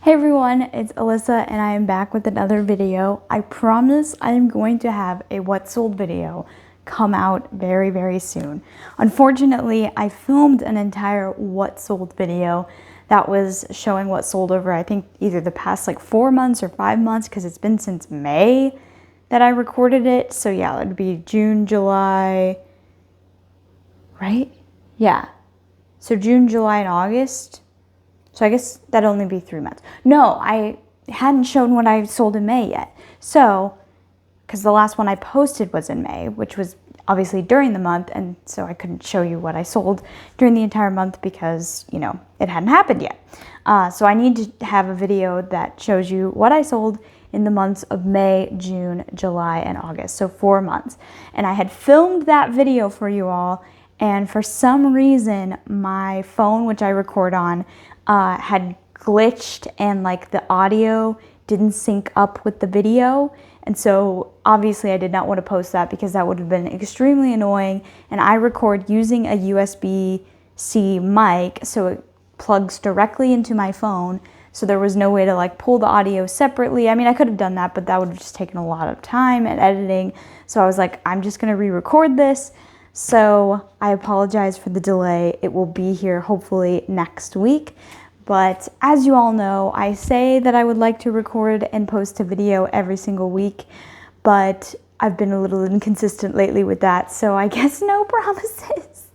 Hey everyone, it's Alyssa and I am back with another video. I promise I am going to have a what sold video come out very soon. Unfortunately, I filmed an entire what sold video that was showing what sold over I think either the past like 4 months or 5 months because it's been since May that I recorded it. So yeah, it'd be June, July, right? Yeah. So June, July, and August. So I guess that'd only be 3 months. No, I hadn't shown what I sold in May yet. So, because the last one I posted was in May, which was obviously during the month, and so I couldn't show you what I sold during the entire month because, you know, it hadn't happened yet. So I need to have a video that shows you what I sold in the months of May, June, July, and August. So 4 months. And I had filmed that video for you all, and for some reason, my phone, which I record on, had glitched and like the audio didn't sync up with the video. And so obviously I did not want to post that because that would have been extremely annoying. And I record using a USB-C mic, so it plugs directly into my phone. So there was no way to like pull the audio separately. I mean, I could have done that, but that would have just taken a lot of time and editing. So I was like, I'm just going to re-record this. So I apologize for the delay. It will be here hopefully next week. But as you all know, I say that I would like to record and post a video every single week, but I've been a little inconsistent lately with that. So I guess no promises.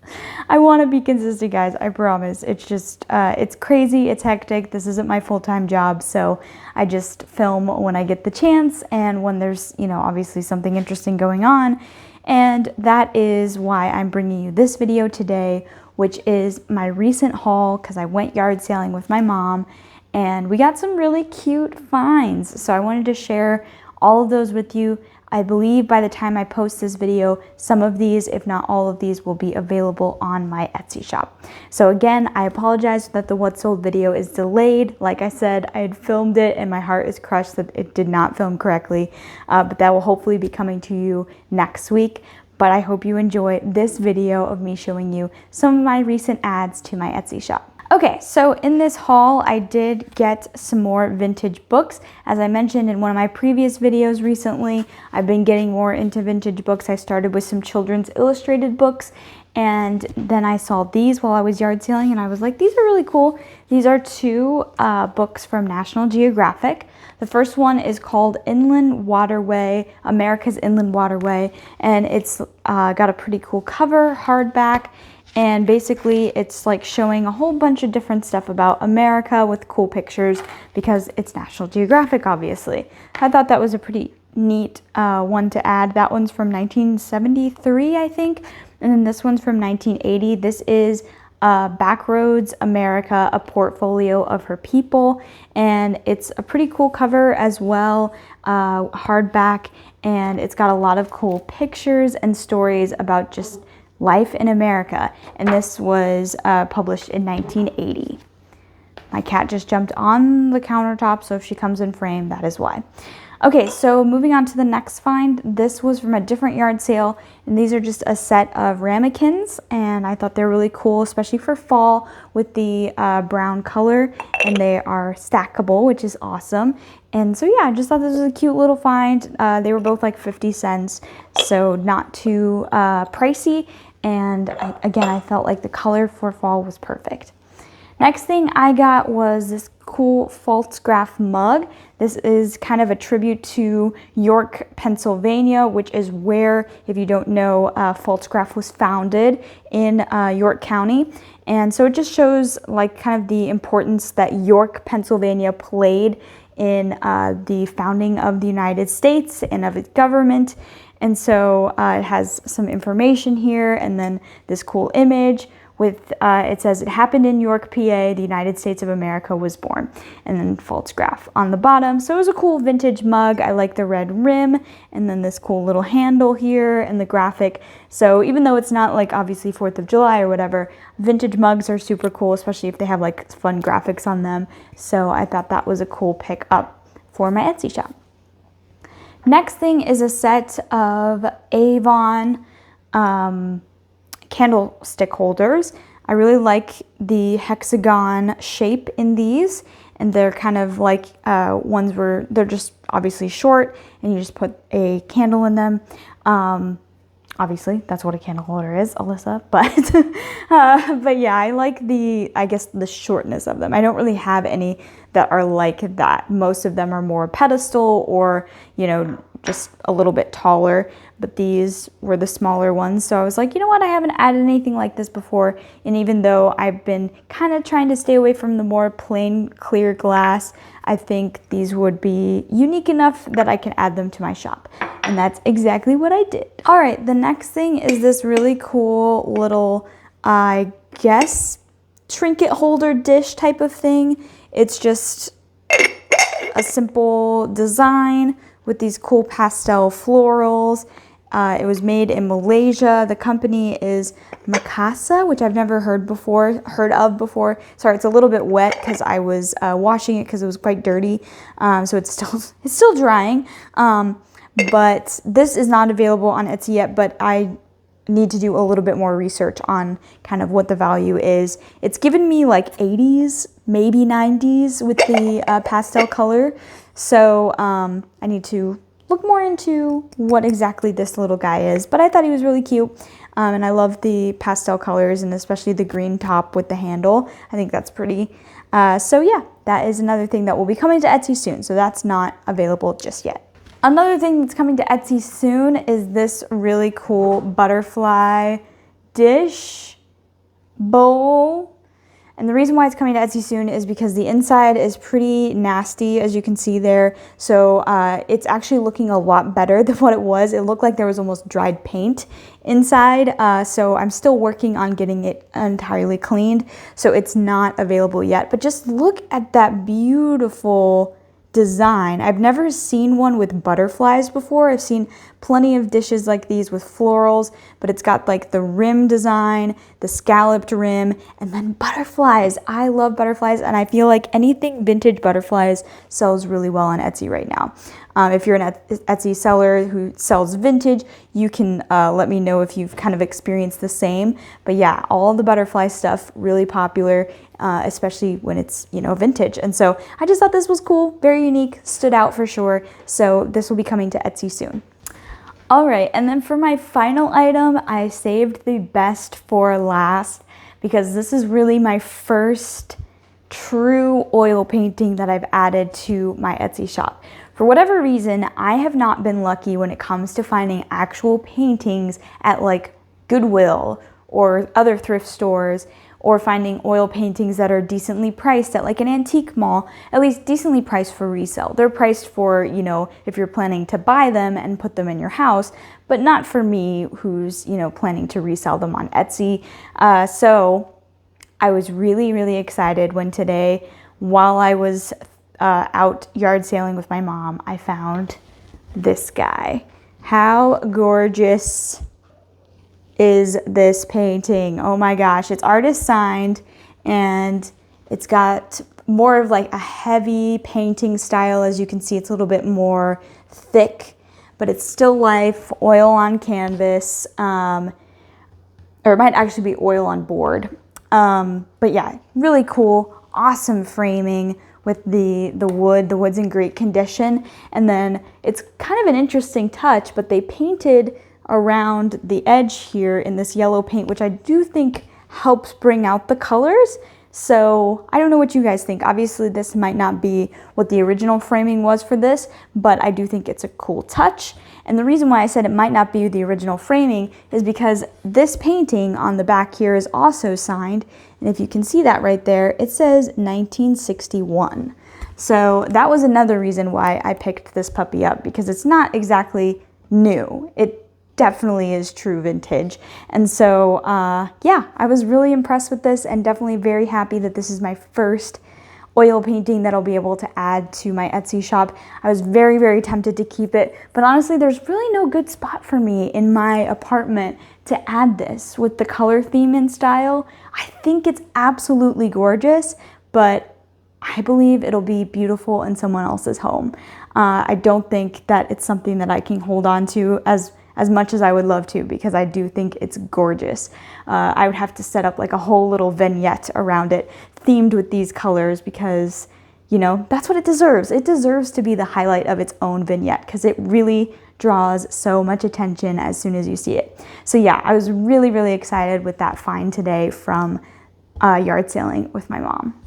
I want to be consistent, guys. I promise. It's just, it's crazy. It's hectic. This isn't my full-time job. So I just film when I get the chance and when there's, you know, obviously something interesting going on. And that is why I'm bringing you this video today, which is my recent haul because I went yard sailing with my mom and we got some really cute finds. So I wanted to share all of those with you. I believe by the time I post this video, some of these, if not all of these, will be available on my Etsy shop. So again, I apologize that the what sold video is delayed. Like I said, I had filmed it and my heart is crushed that it did not film correctly, but that will hopefully be coming to you next week. But I hope you enjoy this video of me showing you some of my recent adds to my Etsy shop. Okay, so in this haul, I did get some more vintage books. As I mentioned in one of my previous videos recently, I've been getting more into vintage books. I started with some children's illustrated books, and then I saw these while I was yard sailing, and I was like, these are really cool. These are two books from National Geographic. The first one is called Inland Waterway, America's Inland Waterway, and it's got a pretty cool cover, hardback, and basically it's like showing a whole bunch of different stuff about America with cool pictures because it's National Geographic, obviously. I thought that was a pretty neat one to add. That one's from 1973, I think, and then this one's from 1980. This is Backroads America, a portfolio of her people, and it's a pretty cool cover as well, hardback, and it's got a lot of cool pictures and stories about just life in America, and this was published in 1980. My cat just jumped on the countertop, so if she comes in frame, that is why. Okay, so moving on to the next find. This was from a different yard sale, and these are just a set of ramekins, and I thought they're really cool, especially for fall with the brown color, and they are stackable, which is awesome. And so yeah, I just thought this was a cute little find. They were both like 50 cents, so not too pricey, and again, I felt like the color for fall was perfect. Next thing I got was this cool Pfaltzgraff mug. This is kind of a tribute to York, Pennsylvania, which is where, if you don't know, Pfaltzgraff was founded in York County. And so it just shows like kind of the importance that York, Pennsylvania played in the founding of the United States and of its government. And so it has some information here and then this cool image with, it says, it happened in York, PA, the United States of America was born, and then Pfaltzgraff on the bottom. So it was a cool vintage mug. I like the red rim, and then this cool little handle here, and the graphic. So even though it's not like obviously 4th of July or whatever, vintage mugs are super cool, especially if they have like fun graphics on them. So I thought that was a cool pick up for my Etsy shop. Next thing is a set of Avon candlestick holders. I really like the hexagon shape in these, and they're kind of like ones where they're just obviously short and you just put a candle in them. Obviously that's what a candle holder is, Alyssa, but yeah, I like I guess the shortness of them. I don't really have any that are like that. Most of them are more pedestal or, you know, just a little bit taller, but these were the smaller ones. So I was like, you know what, I haven't added anything like this before. And even though I've been kind of trying to stay away from the more plain clear glass, I think these would be unique enough that I can add them to my shop. And that's exactly what I did. All right, the next thing is this really cool little, I guess, trinket holder dish type of thing. It's just a simple design with these cool pastel florals. It was made in Malaysia. The company is Mikasa, which I've never heard of before. Sorry, it's a little bit wet because I was washing it because it was quite dirty. So it's still drying. But this is not available on Etsy yet, but I need to do a little bit more research on kind of what the value is. It's given me like 80s, maybe 90s with the pastel color. So I need to look more into what exactly this little guy is, but I thought he was really cute. And I love the pastel colors and especially the green top with the handle. I think that's pretty. So yeah, that is another thing that will be coming to Etsy soon. So that's not available just yet. Another thing that's coming to Etsy soon is this really cool butterfly dish bowl. And the reason why it's coming to Etsy soon is because the inside is pretty nasty, as you can see there. So it's actually looking a lot better than what it was. It looked like there was almost dried paint inside. So I'm still working on getting it entirely cleaned. So it's not available yet. But just look at that beautiful design. I've never seen one with butterflies before. I've seen plenty of dishes like these with florals, but it's got like the rim design, the scalloped rim, and then butterflies. I love butterflies, and I feel like anything vintage butterflies sells really well on Etsy right now. If you're an Etsy seller who sells vintage, you can let me know if you've kind of experienced the same. But yeah, all the butterfly stuff really popular, especially when it's, you know, vintage. And so I just thought this was cool, very unique, stood out for sure. So this will be coming to Etsy soon. All right, and then for my final item, I saved the best for last because this is really my first true oil painting that I've added to my Etsy shop. For whatever reason, I have not been lucky when it comes to finding actual paintings at like Goodwill or other thrift stores, or finding oil paintings that are decently priced at like an antique mall, at least decently priced for resale. They're priced for, you know, if you're planning to buy them and put them in your house, but not for me who's, you know, planning to resell them on Etsy. So I was really, really excited when today, while I was out yard sailing with my mom, I found this guy. How gorgeous is this painting? Oh my gosh, it's artist signed, and it's got more of like a heavy painting style. As you can see, it's a little bit more thick, but it's still life, oil on canvas, or it might actually be oil on board. But yeah, really cool, awesome framing with the wood. The wood's in great condition, and then it's kind of an interesting touch, but they painted around the edge here in this yellow paint, which I do think helps bring out the colors. So I don't know what you guys think. Obviously this might not be what the original framing was for this, but I do think it's a cool touch. And the reason why I said it might not be the original framing is because this painting on the back here is also signed. And if you can see that right there, it says 1961. So that was another reason why I picked this puppy up, because it's not exactly new. It definitely is true vintage. And so yeah, I was really impressed with this, and definitely very happy that this is my first oil painting that I'll be able to add to my Etsy shop. I was very, very tempted to keep it, but honestly there's really no good spot for me in my apartment to add this with the color theme and style. I think it's absolutely gorgeous, but I believe it'll be beautiful in someone else's home. I don't think that it's something that I can hold on to as as much as I would love to, because I do think it's gorgeous. I would have to set up like a whole little vignette around it themed with these colors, because, you know, that's what it deserves. It deserves to be the highlight of its own vignette, because it really draws so much attention as soon as you see it. So yeah, I was really, really excited with that find today from yard sailing with my mom.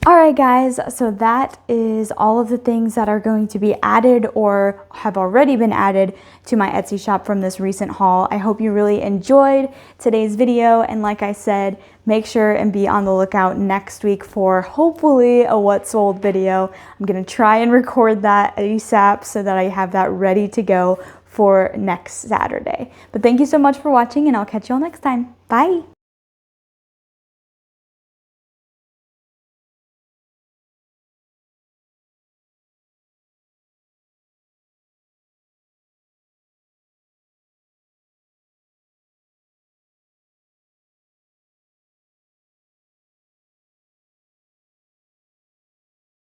All right, guys, so that is all of the things that are going to be added or have already been added to my Etsy shop from this recent haul. I hope you really enjoyed today's video, and like I said, make sure and be on the lookout next week for hopefully a what sold video. I'm gonna try and record that ASAP so that I have that ready to go for next Saturday. But thank you so much for watching, and I'll catch you all next time. Bye.